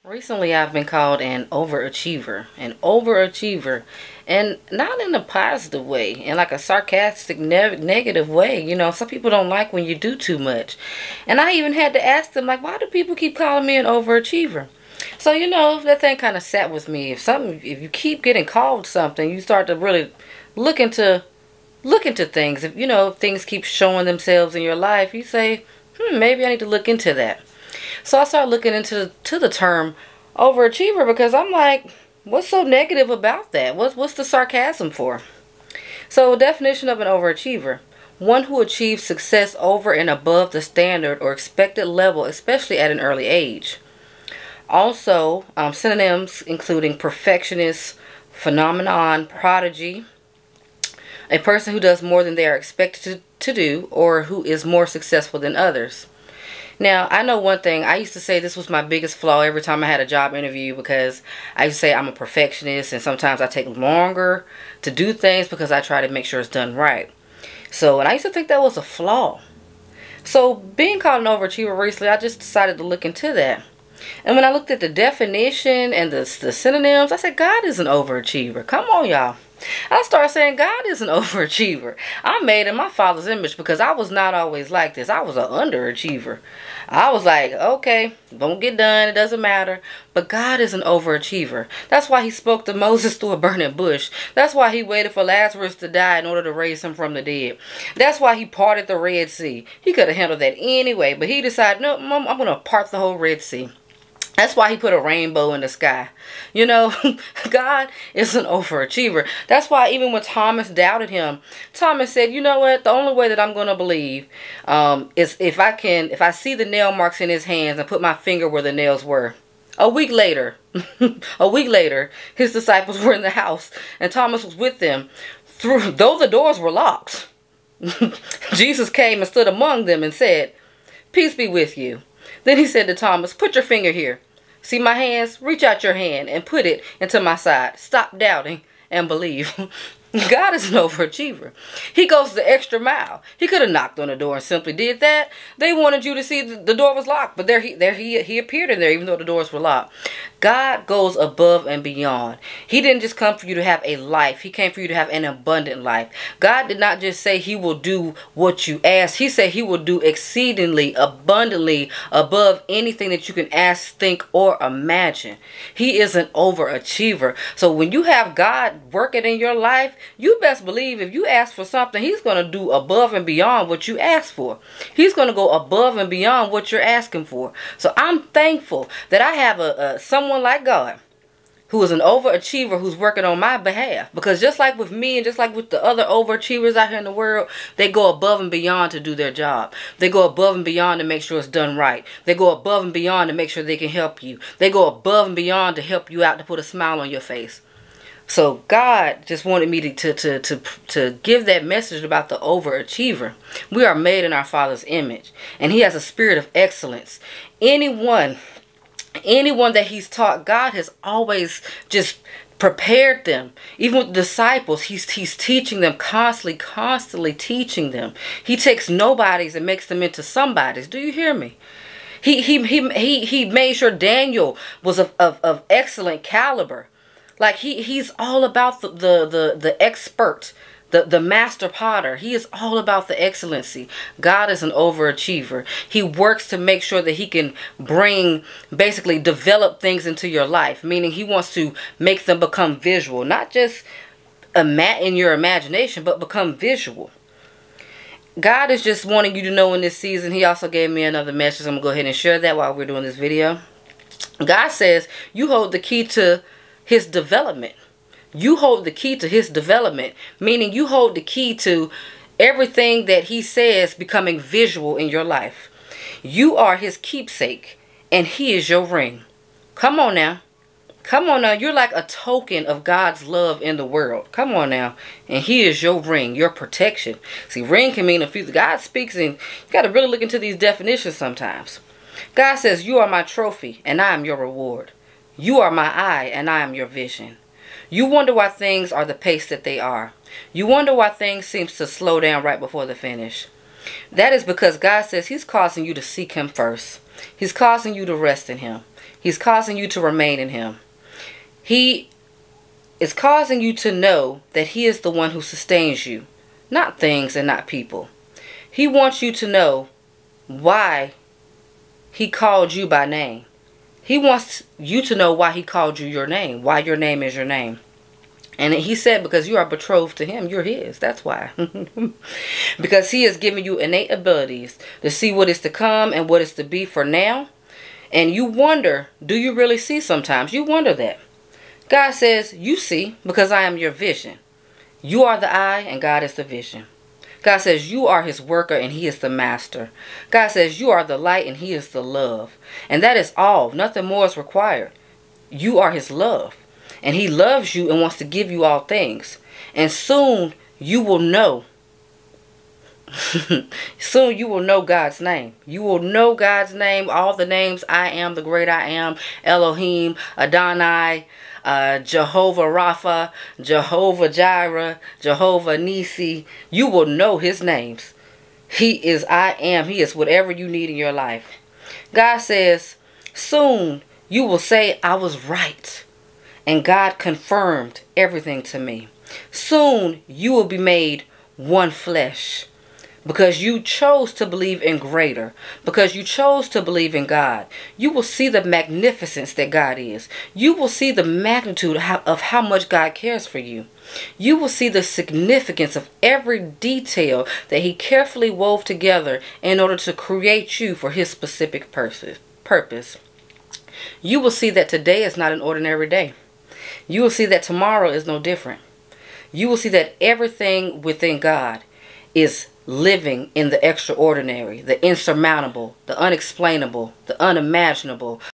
Recently, I've been called an overachiever, and not in a positive way, in like a sarcastic, negative way. You know, some people don't like when you do too much, and I even had to ask them, like, why do people keep calling me an overachiever? So, you know, that thing kind of sat with me. If you keep getting called something, you start to really look into things. If you know, if things keep showing themselves in your life, you say, maybe I need to look into that. So I started looking into the term overachiever because I'm like, what's so negative about that? What's the sarcasm for? So, definition of an overachiever: one who achieves success over and above the standard or expected level, especially at an early age. Also, synonyms including perfectionist, phenomenon, prodigy, a person who does more than they are expected to do, or who is more successful than others. Now, I know one thing. I used to say this was my biggest flaw every time I had a job interview, because I used to say I'm a perfectionist, and sometimes I take longer to do things because I try to make sure it's done right. So, and I used to think that was a flaw. So, being called an overachiever recently, I just decided to look into that. And when I looked at the definition and the synonyms, I said, God is an overachiever. Come on, y'all. I started saying God is an overachiever. I'm made in my Father's image, because I was not always like this. I was an underachiever. I was like, okay, don't get done. It doesn't matter. But God is an overachiever. That's why he spoke to Moses through a burning bush. That's why he waited for Lazarus to die in order to raise him from the dead. That's why he parted the Red Sea. He could have handled that anyway, but he decided, no, I'm going to part the whole Red Sea. That's why he put a rainbow in the sky. You know, God is an overachiever. That's why even when Thomas doubted him, Thomas said, you know what? The only way that I'm going to believe is if I see the nail marks in his hands and put my finger where the nails were. A week later, his disciples were in the house and Thomas was with them. Though the doors were locked, Jesus came and stood among them and said, "Peace be with you." Then he said to Thomas, "Put your finger here. See my hands? Reach out your hand and put it into my side. Stop doubting and believe." God is an overachiever. He goes the extra mile. He could have knocked on the door and simply did that. They wanted you to see the door was locked, but he appeared in there even though the doors were locked. God goes above and beyond. He didn't just come for you to have a life. He came for you to have an abundant life. God did not just say he will do what you ask. He said he will do exceedingly, abundantly, above anything that you can ask, think, or imagine. He is an overachiever. So when you have God working in your life, you best believe if you ask for something, he's going to do above and beyond what you ask for. He's going to go above and beyond what you're asking for. So I'm thankful that I have someone like God who is an overachiever who's working on my behalf. Because just like with me and just like with the other overachievers out here in the world, they go above and beyond to do their job. They go above and beyond to make sure it's done right. They go above and beyond to make sure they can help you. They go above and beyond to help you out, to put a smile on your face. So God just wanted me to give that message about the overachiever. We are made in our Father's image, and he has a spirit of excellence. Anyone that he's taught, God has always just prepared them. Even with the disciples, he's teaching them constantly teaching them. He takes nobodies and makes them into somebodies. Do you hear me? He made sure Daniel was of excellent caliber. Like he's all about the expert, the master potter. He is all about the excellency. God is an overachiever. He works to make sure that he can basically develop things into your life. Meaning he wants to make them become visual. Not just in your imagination, but become visual. God is just wanting you to know in this season. He also gave me another message. I'm going to go ahead and share that while we're doing this video. God says you hold the key to his development. You hold the key to his development, meaning you hold the key to everything that he says becoming visual in your life. You are his keepsake and he is your ring. Come on now. Come on now. You're like a token of God's love in the world. Come on now. And he is your ring, your protection. See, ring can mean a few. God speaks, and you got to really look into these definitions sometimes. God says, you are my trophy and I am your reward. You are my eye and I am your vision. You wonder why things are the pace that they are. You wonder why things seem to slow down right before the finish. That is because God says he's causing you to seek him first. He's causing you to rest in him. He's causing you to remain in him. He is causing you to know that he is the one who sustains you, not things and not people. He wants you to know why he called you by name. He wants you to know why he called you your name, why your name is your name. And he said, because you are betrothed to him, you're his. That's why. Because he has given you innate abilities to see what is to come and what is to be for now. And you wonder, do you really see sometimes? You wonder that. God says, you see, because I am your vision. You are the eye and God is the vision. God says you are his worker and he is the master. God says you are the light and he is the love. And that is all. Nothing more is required. You are his love. And he loves you and wants to give you all things. And soon you will know. Soon you will know God's name. You will know God's name. All the names. I am the great I am. Elohim. Adonai. Jehovah Rapha. Jehovah Jireh. Jehovah Nisi. You will know his names. He is I am. He is whatever you need in your life. God says soon you will say I was right. And God confirmed everything to me. Soon you will be made one flesh. Because you chose to believe in greater. Because you chose to believe in God. You will see the magnificence that God is. You will see the magnitude of how much God cares for you. You will see the significance of every detail that he carefully wove together in order to create you for his specific purpose. You will see that today is not an ordinary day. You will see that tomorrow is no different. You will see that everything within God is living in the extraordinary, the insurmountable, the unexplainable, the unimaginable,